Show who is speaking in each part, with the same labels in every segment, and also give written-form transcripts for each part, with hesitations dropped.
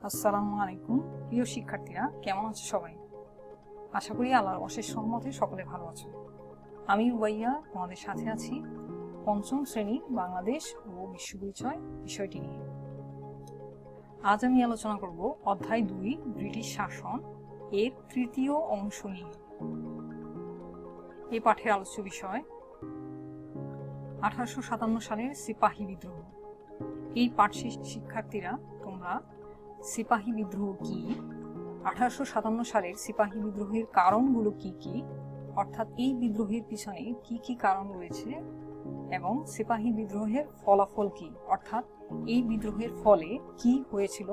Speaker 1: আসসালামু আলাইকুম প্রিয় শিক্ষার্থীরা, কেমন আছো সবাই? আশা করি আল্লাহর অশেষ রহমতে সকলে ভালো আছো। আমি রুবাইয়া তোমাদের সাথে আছি পঞ্চম শ্রেণী বাংলাদেশ ও বিশ্ব পরিচয় বিষয়টি নিয়ে। আজ আমি আলোচনা করব অধ্যায় 2 ব্রিটিশ শাসন এর তৃতীয় অংশ নিয়ে। এই পাঠের আলোচ্য বিষয় 1857 সালের সিপাহী বিদ্রোহ। এই পাঠ শিক্ষার্থীরা তোমরা সিপাহী বিদ্রোহ কি, 1857 সালের সিপাহী বিদ্রোহের কারণগুলো কি কি, অর্থাৎ এই বিদ্রোহের পিছনে কি কি কারণ রয়েছে, এবং সিপাহী বিদ্রোহের ফলাফল কি, অর্থাৎ এই বিদ্রোহের ফলে কি হয়েছিল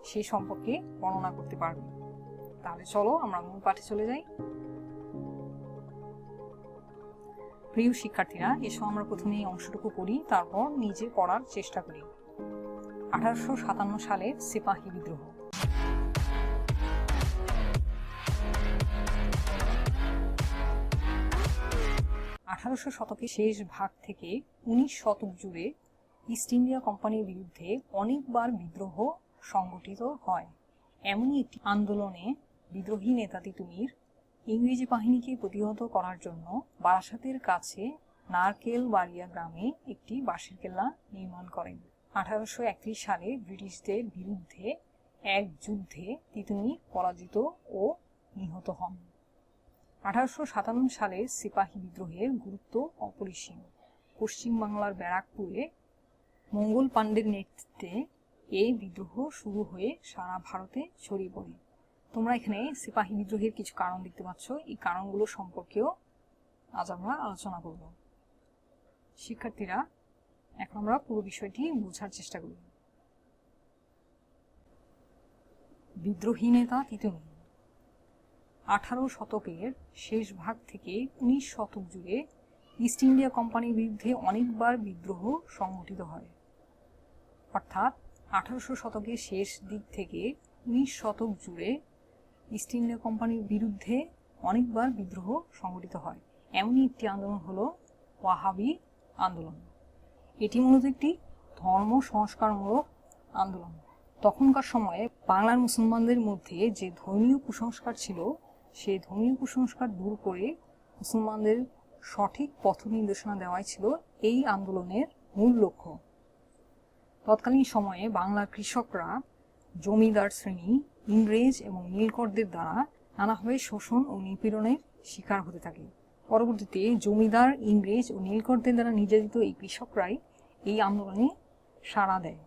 Speaker 1: সেই সম্পর্কে বর্ণনা করতে পারবে। তাহলে চলো আমরা মূল পাঠে চলে যাই। প্রিয় শিক্ষার্থীরা, এসো আমরা প্রথমে এই অংশটুকু পড়ি, তারপর নিজে পড়ার চেষ্টা করি। 1857 সালের সিপাহী বিদ্রোহ। 1800 শতকের শেষ ভাগ থেকে 19 শতক জুড়ে ইস্ট ইন্ডিয়া কোম্পানির বিরুদ্ধে অনেকবার বিদ্রোহ সংগঠিত হয়। এমনই একটি আন্দোলনে বিদ্রোহী নেতা তিতুমীর ইংরেজি বাহিনীকে প্রতিহত করার জন্য বারাসাতের কাছে নারকেলবাড়িয়া গ্রামে একটি বাঁশের কেল্লা নির্মাণ করেন। 1831 সালে ব্রিটিশদের বিরুদ্ধে এক যুদ্ধে তিতুমীর পরাজিত ও নিহত হন। 1857 সালের সিপাহী বিদ্রোহের গুরুত্ব অপরিসীম। পশ্চিমবাংলার ব্যারাকপুরে মঙ্গল পাণ্ডের নেতৃত্বে এই বিদ্রোহ শুরু হয়ে সারা ভারতে ছড়িয়ে পড়ে। তোমরা এখানে সিপাহী বিদ্রোহের কিছু কারণ দেখতে পাচ্ছ। এই কারণগুলো সম্পর্কেও আজ আমরা আলোচনা করব। শিক্ষার্থীরা, এখন আমরা পুরো বিষয়টি বোঝার চেষ্টা করি। বিদ্রোহী নেতা তিতুমীর 18 শতকের শেষ ভাগ থেকে 19 শতক জুড়ে ইস্ট ইন্ডিয়া কোম্পানির বিরুদ্ধে অনেকবার বিদ্রোহ সংগঠিত হয়। অর্থাৎ 1800 শতকের শেষ দিক থেকে 19 শতক জুড়ে ইস্ট ইন্ডিয়া কোম্পানির বিরুদ্ধে অনেকবার বিদ্রোহ সংগঠিত হয়। এমনই একটি আন্দোলন হলো ওয়াহাবি আন্দোলন। এটি মূলত একটি ধর্ম সংস্কারমূলক আন্দোলন। তখনকার সময়ে বাংলার মুসলমানদের মধ্যে যে ধর্মীয় কুসংস্কার ছিল, সেই ধর্মীয় কুসংস্কার দূর করে মুসলমানদের সঠিক পথ নির্দেশনা দেওয়াই ছিল এই আন্দোলনের মূল লক্ষ্য। তৎকালীন সময়ে বাংলার কৃষকরা জমিদার শ্রেণী, ইংরেজ এবং নীলকরদের দ্বারা নানাভাবে শোষণ ও নিপীড়নের শিকার হতে থাকে। পরবর্তীতে জমিদার, ইংরেজ ও নীলকরদের দ্বারা নির্যাতিত এই কৃষকরাই এই আন্দোলনে সাড়া দেয়।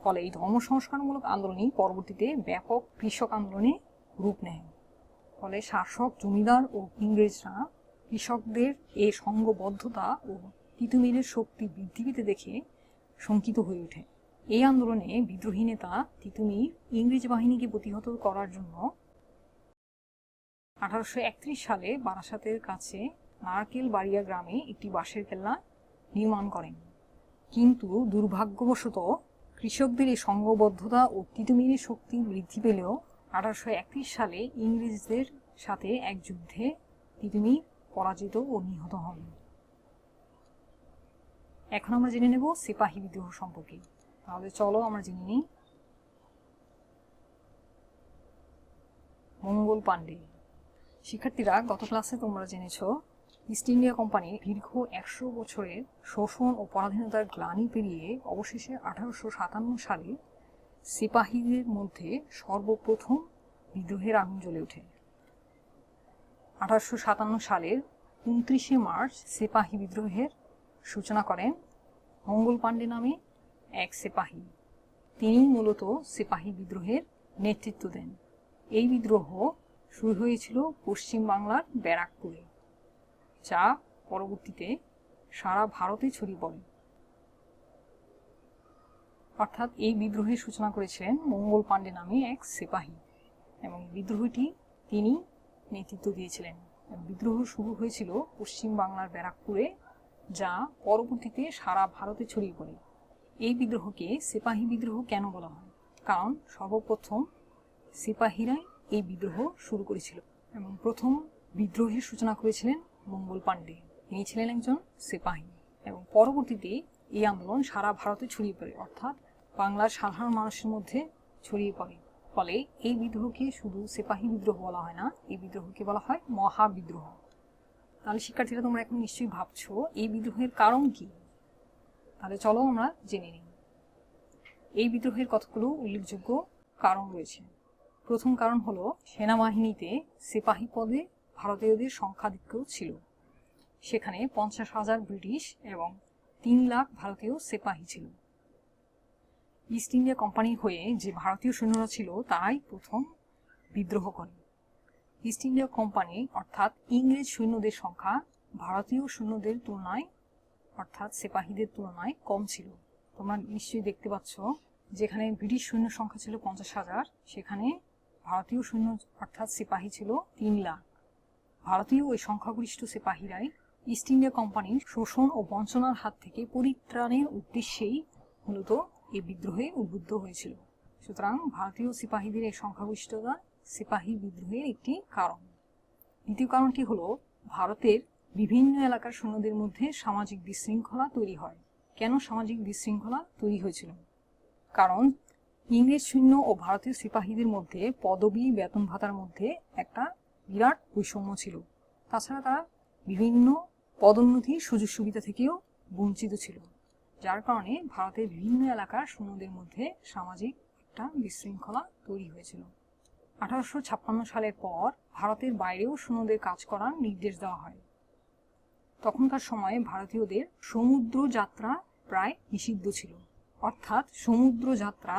Speaker 1: ফলে এই ধর্ম সংস্কারমূলক আন্দোলনই পরবর্তীতে ব্যাপক কৃষক আন্দোলনে রূপ নেয়। ফলে শাসক জমিদার ও ইংরেজরা কৃষকদের এই সংঘবদ্ধতা ও তিতুমীরের শক্তি বৃদ্ধি পেতে দেখে শঙ্কিত হয়ে ওঠে। এই আন্দোলনে বিদ্রোহী নেতা তিতুমীর ইংরেজ বাহিনীকে প্রতিহত করার জন্য 1831 সালে বারাসাতের কাছে নারকেলবাড়িয়া গ্রামে একটি বাঁশের কেল্লা নির্মাণ করেন। কিন্তু দুর্ভাগ্যবশত কৃষকদের এই সংঘবদ্ধতা ও তিতুমীরের শক্তি বৃদ্ধি পেলেও 1831 সালে ইংরেজদের সাথে এক যুদ্ধে তিতুমীর পরাজিত ও নিহত হন। এখন আমরা জেনে নেব সিপাহী বিদ্রোহ সম্পর্কে। তাহলে চলো আমরা জেনে নিই। মঙ্গল পাণ্ডে। শিক্ষার্থীরা, গত ক্লাসে তোমরা জেনেছ ইস্ট ইন্ডিয়া কোম্পানি দীর্ঘ 100 বছরের শোষণ ও পরাধীনতার গ্লানি পেরিয়ে অবশেষে 1857 সালে সিপাহীদের মধ্যে সর্বপ্রথম বিদ্রোহের আগুন জ্বলে ওঠে। 1857 সালের 29শে মার্চ সিপাহী বিদ্রোহের সূচনা করেন মঙ্গল পাণ্ডে নামে এক সিপাহী। তিনি মূলত সিপাহী বিদ্রোহের নেতৃত্ব দেন। এই বিদ্রোহ শুরু হয়েছিল পশ্চিম বাংলার ব্যারাকপুরে, যা পরবর্তীতে সারা ভারতে ছড়িয়ে পড়ে। অর্থাৎ এই বিদ্রোহের সূচনা করেছিলেন মঙ্গল পাণ্ডে নামে এক সিপাহী, এবং বিদ্রোহটি তিনি নেতৃত্ব দিয়েছিলেন। বিদ্রোহ শুরু হয়েছিল পশ্চিম বাংলার ব্যারাকপুরে, যা পরবর্তীতে সারা ভারতে ছড়িয়ে পড়ে। এই বিদ্রোহকে সিপাহী বিদ্রোহ কেন বলা হয়? কারণ সর্বপ্রথম সিপাহীরাই এই বিদ্রোহ শুরু করেছিল, এবং প্রথম বিদ্রোহের সূচনা করেছিলেন মঙ্গল পাণ্ডে। তিনি ছিলেন একজন সিপাহী, এবং পরবর্তীতে এই আন্দোলন সারা ভারতে ছড়িয়ে পড়ে, অর্থাৎ বাংলার সাধারণ মানুষের মধ্যে ছড়িয়ে পড়ে। ফলে এই বিদ্রোহকে শুধু সিপাহী বিদ্রোহ বলা হয় না, এই বিদ্রোহকে বলা হয় মহাবিদ্রোহ। তাহলে শিক্ষার্থীরা তোমরা এখন নিশ্চয়ই ভাবছো এই বিদ্রোহের কারণ কি। তাহলে চলো আমরা জেনে নিই। এই বিদ্রোহের কতগুলো উল্লেখযোগ্য কারণ রয়েছে। প্রথম কারণ হলো সেনাবাহিনীতে সিপাহী পদে ভারতীয়দের সংখ্যাধিক্য ছিল। সেখানে 50,000 ব্রিটিশ এবং 3 লাখ ভারতীয় সিপাহী ছিল। ইস্ট ইন্ডিয়া কোম্পানির হয়ে যে ভারতীয় সৈন্যরা ছিল তারাই প্রথম বিদ্রোহ করে। ইস্ট ইন্ডিয়া কোম্পানি অর্থাৎ ইংরেজ সৈন্যদের সংখ্যা ভারতীয় সৈন্যদের তুলনায় অর্থাৎ সিপাহীদের তুলনায় কম ছিল। তোমরা নিশ্চয়ই দেখতে পাচ্ছ যেখানে ব্রিটিশ সৈন্য সংখ্যা ছিল 50,000, সেখানে ভারতীয় সৈন্য অর্থাৎ সিপাহী ছিল 3 লাখ। ভারতীয় ওই সংখ্যাগরিষ্ঠ সিপাহীরাই ইস্ট ইন্ডিয়া কোম্পানির শোষণ ও বঞ্চনার হাত থেকে পরিত্রাণের উদ্দেশ্যেই মূলত এই বিদ্রোহে উদ্বুদ্ধ হয়েছিল। সুতরাং ভারতীয় সিপাহীদের এই সংখ্যাগরিষ্ঠতা সিপাহী বিদ্রোহের একটি কারণ। দ্বিতীয় কারণটি হলো ভারতের বিভিন্ন এলাকার সৈন্যদের মধ্যে সামাজিক বিশৃঙ্খলা তৈরি হয়। কেন সামাজিক বিশৃঙ্খলা তৈরি হয়েছিল? কারণ ইংরেজ সৈন্য ও ভারতীয় সিপাহীদের মধ্যে পদবি বেতন ভাতার মধ্যে একটা বিরাট বৈষম্য ছিল। তাছাড়া তারা বিভিন্ন পদোন্নতি সুযোগ সুবিধা থেকেও বঞ্চিত ছিল, যার কারণে ভারতের বিভিন্ন এলাকার সৈন্যদের মধ্যে সামাজিক একটা বিশৃঙ্খলা তৈরি হয়েছিল। 1856 সালের পর ভারতের বাইরেও সৈন্যদের কাজ করার নির্দেশ দেওয়া হয়। তখনকার সময়ে ভারতীয়দের সমুদ্র যাত্রা প্রায় নিষিদ্ধ ছিল, অর্থাৎ সমুদ্র যাত্রা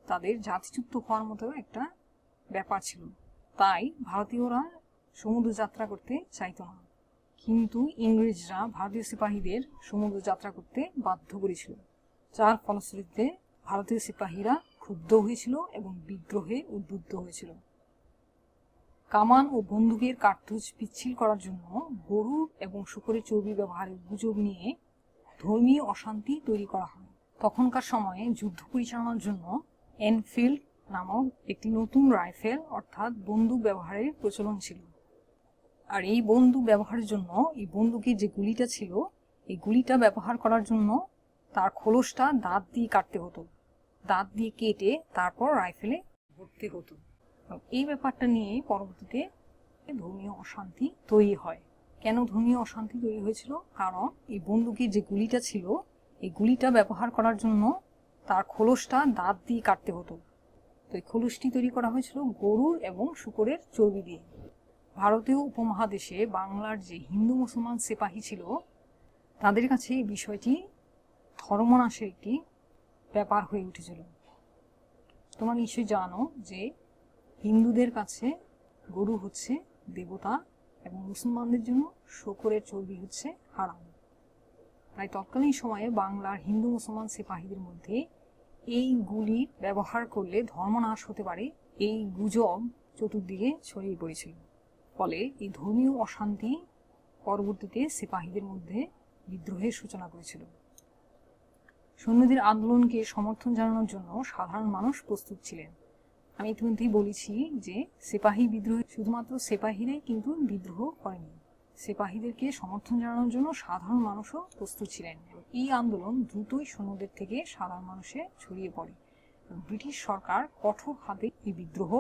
Speaker 1: তাদের জাতিচ্যুত হওয়ার মতো একটা ব্যাপার ছিল। তাই ভারতীয়রা সমুদ্র যাত্রা করতে চাইতো না, কিন্তু ইংরেজরা ভারতীয় সিপাহীদের সমুদ্র যাত্রা করতে বাধ্য করেছিল, যার ফলশ্রুতিতে ভারতীয় সিপাহীরা ক্ষুব্ধ হয়েছিল এবং বিদ্রোহে উদ্বুদ্ধ হয়েছিল। কামান ও বন্দুকের কার্তুজ পিচ্ছিল করার জন্য গরু এবং শূকরের চর্বি ব্যবহারের গুজব নিয়ে ধর্মীয় অশান্তি তৈরি করা হয়। তখনকার সময়ে যুদ্ধ পরিচালনার জন্য এনফিল্ড নামক একটি নতুন রাইফেল অর্থাৎ বন্দুক ব্যবহারের প্রচলন ছিল। আর এই বন্দুক ব্যবহারের জন্য এই বন্দুকের যে গুলিটা ছিল, এই গুলিটা ব্যবহার করার জন্য তার খোলসটা দাঁত দিয়ে কাটতে হতো, দাঁত দিয়ে কেটে তারপর রাইফেলে ভরতে হতো। এই ব্যাপারটা নিয়ে পরবর্তীতে ধর্মীয় অশান্তি তৈরি হয়। কেন ধর্মীয় অশান্তি তৈরি হয়েছিল? কারণ এই বন্দুকের যে গুলিটা ছিল, এই গুলিটা ব্যবহার করার জন্য তার খোলসটা দাঁত দিয়ে কাটতে হতো। তো এই খোলসটি তৈরি করা হয়েছিল গরুর এবং শূকরের চর্বি দিয়ে। ভারতীয় উপমহাদেশে বাংলার যে হিন্দু মুসলমান সিপাহী ছিল, তাদের কাছে এই বিষয়টি ধর্মনাশের একটি ব্যাপার হয়ে উঠেছিল। তোমরা নিশ্চয়ই জানো যে হিন্দুদের কাছে গরু হচ্ছে দেবতা এবং মুসলমানদের জন্য শূকরের চর্বি হচ্ছে হারাম। তাই তৎকালীন সময়ে বাংলার হিন্দু মুসলমান সিপাহীদের মধ্যে এই গুলি ব্যবহার করলে ধর্মনাশ হতে পারে, এই গুজব চতুর্দিকে ছড়িয়ে পড়েছিল। ফলে এই ধর্মীয় অশান্তি পরবর্তীতে সিপাহীদের মধ্যে বিদ্রোহের সূচনা করেছিল। সৈন্যদের আন্দোলনকে সমর্থন জানানোর জন্য সাধারণ মানুষ প্রস্তুত ছিলেন। আমি ইতিমধ্যেই বলেছি যে সিপাহী বিদ্রোহে শুধুমাত্র সিপাহীরাই কিন্তু বিদ্রোহ করেনি, সিপাহীদেরকে সমর্থন জানানোর জন্য সাধারণ মানুষও প্রস্তুত ছিলেন। এই আন্দোলন দ্রুতই সৈন্যদের থেকে সাধারণ মানুষে ছড়িয়ে পড়ে। ব্রিটিশ সরকার কঠোর হাতে এই বিদ্রোহ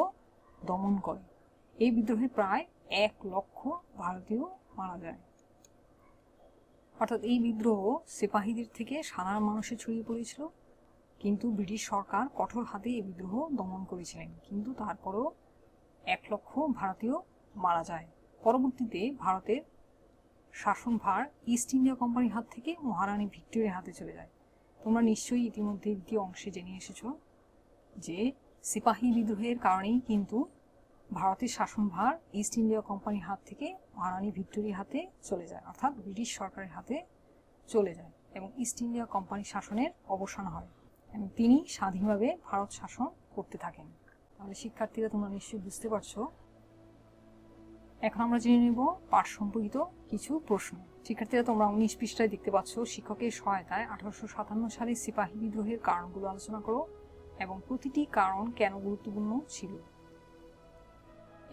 Speaker 1: দমন করে। এই বিদ্রোহে প্রায় 1 লক্ষ ভারতীয় মারা যায়। অর্থাৎ এই বিদ্রোহ সিপাহীদের থেকে সাধারণ মানুষে ছড়িয়ে পড়েছিল, কিন্তু ব্রিটিশ সরকার কঠোর হাতে এই বিদ্রোহ দমন করেছিলেন, কিন্তু তারপরও 1 লক্ষ ভারতীয় মারা যায়। পরবর্তীতে ভারতের শাসনভার ইস্ট ইন্ডিয়া কোম্পানির হাত থেকে মহারানী ভিক্টোরিয়ার হাতে চলে যায়। তোমরা নিশ্চয়ই ইতিমধ্যে দ্বিতীয় অংশে জেনে এসেছো যে সিপাহী বিদ্রোহের কারণেই কিন্তু ভারতের শাসনভার ইস্ট ইন্ডিয়া কোম্পানির হাত থেকে মহারানী ভিক্টোরিয়ার হাতে চলে যায়, অর্থাৎ ব্রিটিশ সরকারের হাতে চলে যায় এবং ইস্ট ইন্ডিয়া কোম্পানির শাসনের অবসান হয় এবং তিনি স্বাধীনভাবে ভারত শাসন করতে থাকেন। তাহলে শিক্ষার্থীরা তোমরা নিশ্চয়ই বুঝতে পারছো। এখন আমরা জেনে নেব পাঠ সম্পর্কিত কিছু প্রশ্ন। শিক্ষার্থীরা তোমরা 19 পৃষ্ঠায় দেখতে পাচ্ছ শিক্ষকের সহায়তায় 1857 সালে সিপাহী বিদ্রোহের কারণগুলো আলোচনা করো এবং প্রতিটি কারণ কেন গুরুত্বপূর্ণ ছিল।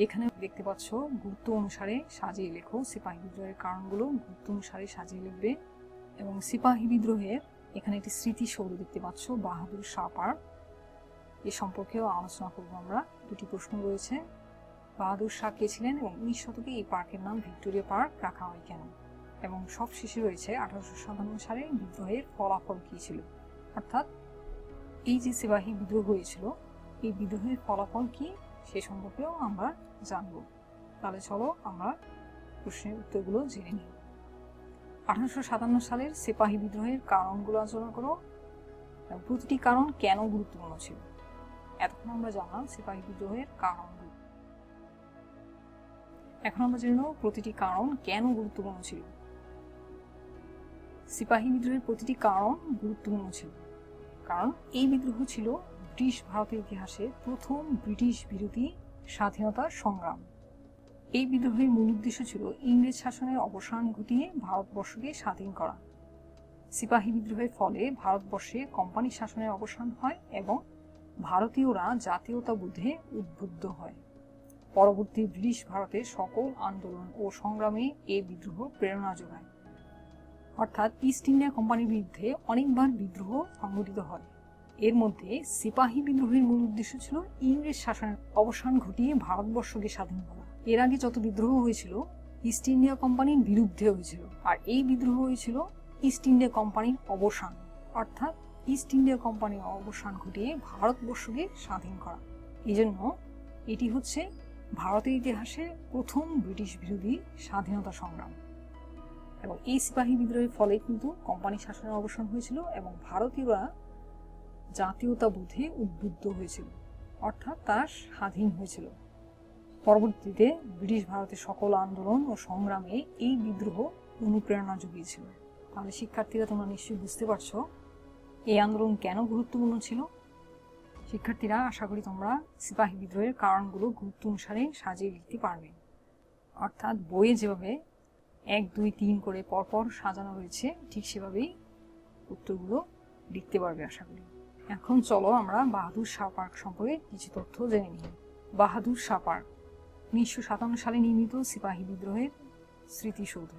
Speaker 1: এখানে দেখতে পাচ্ছ গুরুত্ব অনুসারে সাজিয়ে লেখো। সিপাহী বিদ্রোহের কারণগুলো গুরুত্ব অনুসারে সাজিয়ে লিখবে। এবং সিপাহী বিদ্রোহের এখানে একটি স্মৃতিসৌধ দেখতে পাচ্ছ, বাহাদুর শাহ পার্ক। এ সম্পর্কেও আলোচনা করব আমরা। দুটি প্রশ্ন রয়েছে, বাহাদুর শাহ কে ছিলেন এবং 19 শতকে এই পার্কের নাম ভিক্টোরিয়া পার্ক রাখা হয় কেন, এবং সব শেষে রয়েছে 1857 সালে বিদ্রোহের ফলাফল কী ছিল, অর্থাৎ এই যে সিপাহী বিদ্রোহ হয়েছিল এই বিদ্রোহের ফলাফল কি সে সম্পর্কেও আমরা জানব। তাহলে চলো আমরা প্রশ্নের উত্তরগুলো জেনে নিই। 1857 সালের সিপাহী বিদ্রোহের কারণগুলো আলোচনা করো, প্রতিটি কারণ কেন গুরুত্বপূর্ণ ছিল। এতক্ষণ আমরা জানলাম সিপাহী বিদ্রোহের কারণগুলো, এখন আমরা জেনে নেব প্রতিটি কারণ কেন গুরুত্বপূর্ণ ছিল। সিপাহী বিদ্রোহের প্রতিটি কারণ গুরুত্বপূর্ণ ছিল কারণ এই বিদ্রোহ ছিল ব্রিটিশ ভারতের ইতিহাসে প্রথম ব্রিটিশ বিরোধী স্বাধীনতা সংগ্রাম। এই বিদ্রোহের মূল উদ্দেশ্য ছিল ইংরেজ শাসনের অবসান ঘটিয়ে ভারতবর্ষকে স্বাধীন করা। সিপাহী বিদ্রোহের ফলে ভারতবর্ষে কোম্পানি শাসনের অবসান হয় এবং ভারতীয়রা জাতীয়তাবোধে উদ্বুদ্ধ হয়। পরবর্তী ব্রিটিশ ভারতের সকল আন্দোলন ও সংগ্রামে এই বিদ্রোহ প্রেরণা যোগায়। অর্থাৎ ইস্ট ইন্ডিয়া কোম্পানির বিরুদ্ধে অনেকবার বিদ্রোহ সংঘটিত হয়। এর মধ্যে সিপাহী বিদ্রোহের মূল উদ্দেশ্য ছিল ইংরেজ শাসনের অবসান ঘটিয়ে ভারতবর্ষকে স্বাধীন করা। এর আগে যত বিদ্রোহ হয়েছিল ইস্ট ইন্ডিয়া কোম্পানির বিরুদ্ধে হয়েছিল, আর এই বিদ্রোহ হয়েছিল ইস্ট ইন্ডিয়া কোম্পানির অবসান, অর্থাৎ ইস্ট ইন্ডিয়া কোম্পানির অবসান ঘটিয়ে ভারতবর্ষকে স্বাধীন করা। এই জন্য এটি হচ্ছে ভারতের ইতিহাসে প্রথম ব্রিটিশ বিরোধী স্বাধীনতা সংগ্রাম। এবং এই সিপাহী বিদ্রোহের ফলে কিন্তু কোম্পানি শাসনের অবসান হয়েছিল এবং ভারতীয়রা জাতীয়তাবোধে উদ্বুদ্ধ হয়েছিল, অর্থাৎ তার স্বাধীন হয়েছিল। পরবর্তীতে ব্রিটিশ ভারতের সকল আন্দোলন ও সংগ্রামে এই বিদ্রোহ অনুপ্রেরণা জুগিয়েছিল। তাহলে শিক্ষার্থীরা তোমরা নিশ্চয়ই বুঝতে পারছো এই আন্দোলন কেন গুরুত্বপূর্ণ ছিল। শিক্ষার্থীরা আশা করি তোমরা সিপাহী বিদ্রোহের কারণগুলো গুরুত্ব অনুসারে সাজিয়ে লিখতে পারবে, অর্থাৎ বইয়ে যেভাবে 1, 2, 3 করে পরপর সাজানো রয়েছে ঠিক সেভাবেই উত্তরগুলো লিখতে পারবে আশা করি। এখন চলো আমরা বাহাদুর শাহ পার্ক সম্পর্কে কিছু তথ্য জেনে নিই। বাহাদুর শাহ পার্ক 1957 সালে নির্মিত সিপাহী বিদ্রোহের স্মৃতিসৌধ।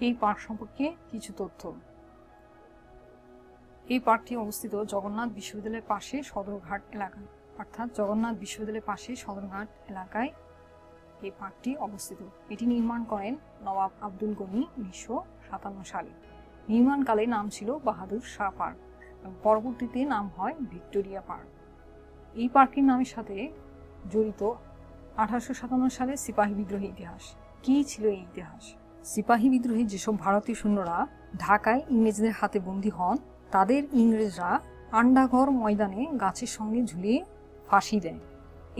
Speaker 1: এই পার্ক সম্পর্কে কিছু তথ্য। এই পার্কটি অবস্থিত জগন্নাথ বিশ্ববিদ্যালয়ের পাশে সদরঘাট এলাকায়, অর্থাৎ জগন্নাথ বিশ্ববিদ্যালয়ের পাশে সদরঘাট এলাকায় এই পার্কটি অবস্থিত। এটি নির্মাণ করেন নবাব আব্দুল গনি 1957 সালে। নির্মাণকালে নাম ছিল বাহাদুর শাহ পার্ক এবং পরবর্তীতে নাম হয় ভিক্টোরিয়া পার্ক। এই পার্কের নামের সাথে জড়িত 1857 সালে সিপাহী বিদ্রোহের ইতিহাস। কি ছিল এই ইতিহাস? সিপাহী বিদ্রোহে যেসব ভারতীয় সৈন্যরা ঢাকায় ইংরেজদের হাতে বন্দী হন তাদের ইংরেজরা আন্ডাঘর ময়দানে গাছের সঙ্গে ঝুলিয়ে ফাঁসি দেয়।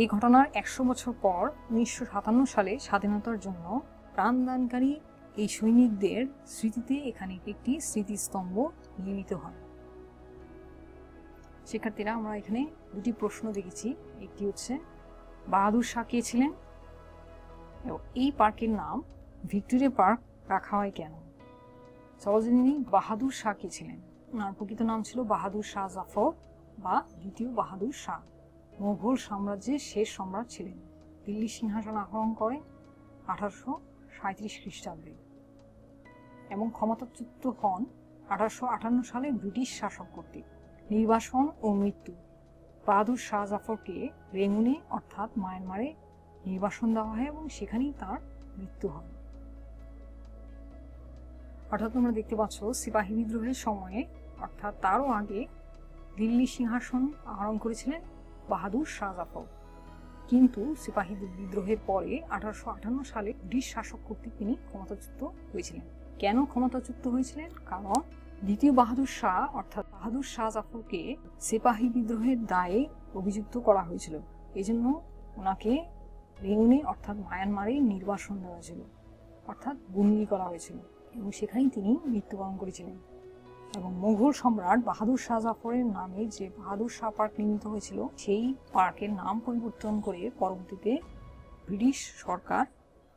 Speaker 1: এই ঘটনার 100 বছর পর 1957 সালে স্বাধীনতার জন্য প্রাণদানকারী এই সৈনিকদের স্মৃতিতে এখানে একটি স্মৃতিস্তম্ভ নির্মিত হয়। শিক্ষার্থীরা আমরা এখানে দুটি প্রশ্ন দেখেছি, একটি হচ্ছে বাহাদুর শাহ কে ছিলেন এবং এই পার্কের নাম ভিক্টোরিয়া পার্ক রাখা হয় কেন। চলো জেনে নিই বাহাদুর শাহ কে ছিলেন। ওনার প্রকৃত নাম ছিল বাহাদুর শাহ জাফর বা দ্বিতীয় বাহাদুর শাহ। মুঘল সাম্রাজ্যের শেষ সম্রাট ছিলেন। দিল্লি সিংহাসন আরোহণ করেন 1837 খ্রিস্টাব্দে এবং ক্ষমতাচ্যুত হন 1858 সালে ব্রিটিশ শাসক কর্তৃক। নির্বাসন ও মৃত্যু। বাহাদুর শাহ জাফরকে রেঙ্গুনে অর্থাৎ মায়ানমারে নির্বাসন দেওয়া হয় এবং সেখানেই তার মৃত্যু হয়। অর্থাৎ তোমরা দেখতে পাচ্ছ সিপাহী বিদ্রোহের সময়ে অর্থাৎ তারও আগে দিল্লি সিংহাসন আরোহণ করেছিলেন বাহাদুর শাহ জাফর, কিন্তু সিপাহী বিদ্রোহের পরে 1858 সালে ব্রিটিশ শাসক কর্তৃক তিনি ক্ষমতাচ্যুত হয়েছিলেন। কেন ক্ষমতাচ্যুত হয়েছিলেন? কারণ দ্বিতীয় বাহাদুর শাহ অর্থাৎ বাহাদুর শাহ জাফরকে সিপাহী বিদ্রোহের দায়ে অভিযুক্ত করা হয়েছিল। এই জন্য ওনাকে রেঙ্গুনে অর্থাৎ মায়ানমারে নির্বাসন দেওয়া হয়েছিল, অর্থাৎ বন্দী করা হয়েছিল এবং সেখানেই তিনি মৃত্যুবরণ করেছিলেন। এবং মুঘল সম্রাট বাহাদুর শাহ জাফরের নামে যে বাহাদুর শাহ পার্ক নির্মিত হয়েছিল সেই পার্কের নাম পরিবর্তন করে পরবর্তীতে ব্রিটিশ সরকার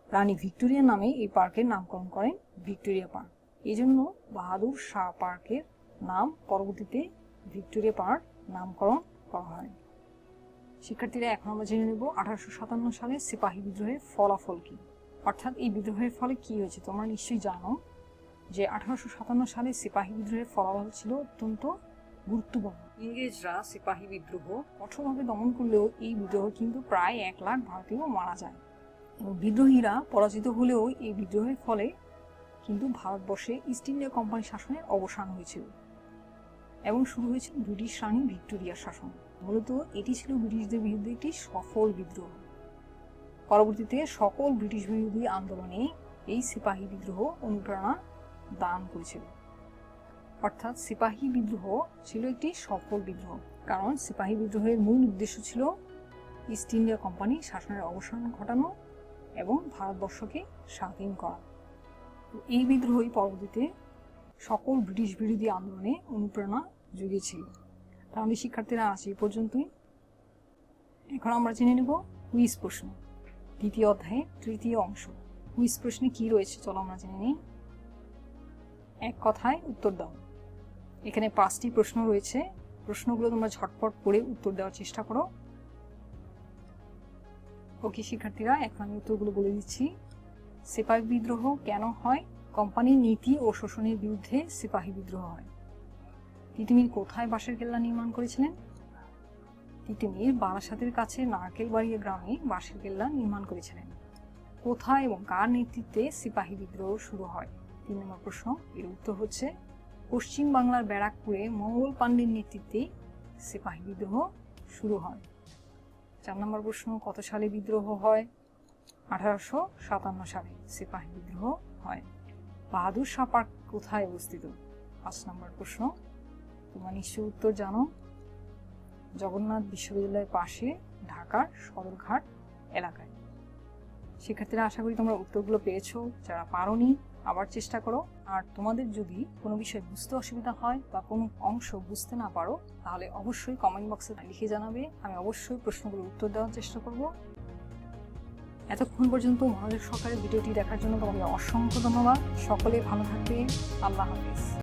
Speaker 1: রানী ভিক্টোরিয়া নামে এই পার্কের নামকরণ করেন ভিক্টোরিয়া পার্ক। এই জন্য বাহাদুর শাহ পার্কের নাম পরবর্তীতে ভিক্টোরিয়া পার্ক নামকরণ করা হয়। শিক্ষার্থীরা এখন আমরা জেনে নেব 1857 সালে সিপাহী বিদ্রোহের ফলাফল কি, অর্থাৎ এই বিদ্রোহের ফলে কি হয়েছে। তোমরা নিশ্চয়ই জানো যে 1857 সালে সিপাহী বিদ্রোহের ফলাফল ছিল অত্যন্ত গুরুত্বপূর্ণ। ইংরেজরা সিপাহী বিদ্রোহ কঠোরভাবে দমন করলেও এই বিদ্রোহ কিন্তু প্রায় 1 লাখ ভারতীয় মারা যায়, এবং বিদ্রোহীরা পরাজিত হলেও এই বিদ্রোহের ফলে কিন্তু ভারতবর্ষে ইস্ট ইন্ডিয়া কোম্পানি শাসনের অবসান হয়েছিল এবং শুরু হয়েছিল ব্রিটিশ রানী ভিক্টোরিয়ার শাসন। মূলত এটি ছিল ব্রিটিশদের বিরুদ্ধে একটি সফল বিদ্রোহ। পরবর্তীতে সকল ব্রিটিশ বিরোধী আন্দোলনে এই সিপাহী বিদ্রোহ অনুপ্রেরণা দান করেছিল। অর্থাৎ সিপাহী বিদ্রোহ ছিল একটি সফল বিদ্রোহ, কারণ সিপাহী বিদ্রোহের মূল উদ্দেশ্য ছিল ইস্ট ইন্ডিয়া কোম্পানি শাসনের অবসান ঘটানো এবং ভারতবর্ষকে স্বাধীন করা। এই বিদ্রোহই পরবর্তীতে সকল ব্রিটিশ বিরোধী আন্দোলনে অনুপ্রেরণা জুগিয়েছিল। তাহলে শিক্ষার্থীরা আজ এই পর্যন্তই। এখন আমরা জেনে নেব কুইজ প্রশ্ন, দ্বিতীয় অধ্যায়ের তৃতীয় অংশ। কুইজ প্রশ্নে কি রয়েছে চলো আমরা জেনে নিই। এক কথায় উত্তর দাও। এখানে 5টি প্রশ্ন রয়েছে, প্রশ্নগুলো তোমরা ঝটপট পড়ে উত্তর দেওয়ার চেষ্টা করো। ওকে শিক্ষার্থীরা, এখন আমি উত্তরগুলো বলে দিচ্ছি। সিপাহী বিদ্রোহ কেন হয়? কোম্পানির নীতি ও শোষণের বিরুদ্ধে সিপাহী বিদ্রোহ হয়। তিতুমির কোথায় বাঁশের কেল্লা নির্মাণ করেছিলেন? তিতুমির বারাসাতের কাছে নারকেলবাড়িয়া গ্রামে বাঁশের কেল্লা নির্মাণ করেছিলেন। কোথায় এবং কার নেতৃত্বে সিপাহী বিদ্রোহ শুরু হয়? 3 নম্বর প্রশ্ন, এর উত্তর হচ্ছে পশ্চিম বাংলার ব্যারাকপুরে মঙ্গল পাণ্ডের নেতৃত্বে সিপাহী বিদ্রোহ শুরু হয়। 4 নম্বর প্রশ্ন, কত সালে বিদ্রোহ হয়? 1857 সালে সিপাহী বিদ্রোহ হয়। বাহাদুর শাহ পার্ক কোথায় অবস্থিত? 5 নম্বর প্রশ্ন, তোমরা নিশ্চয়ই উত্তর জানো। জগন্নাথ বিশ্ববিদ্যালয়ের পাশে ঢাকার সদরঘাট এলাকায়। শিক্ষার্থীরা, আশা করি তোমরা উত্তরগুলো পেয়েছো। যারা পারোনি আবার চেষ্টা করো। আর তোমাদের যদি কোনো বিষয় বুঝতে অসুবিধা হয় বা কোনো অংশ বুঝতে না পারো, তাহলে অবশ্যই কমেন্ট বক্সে লিখে জানাবে। আমি অবশ্যই প্রশ্নগুলোর উত্তর দেওয়ার চেষ্টা করব। এতক্ষণ পর্যন্ত মনোযোগ সহকারে ভিডিওটি দেখার জন্য তোমাদের অসংখ্য ধন্যবাদ। সকলে ভালো থাকবে। আল্লাহ হাফেজ।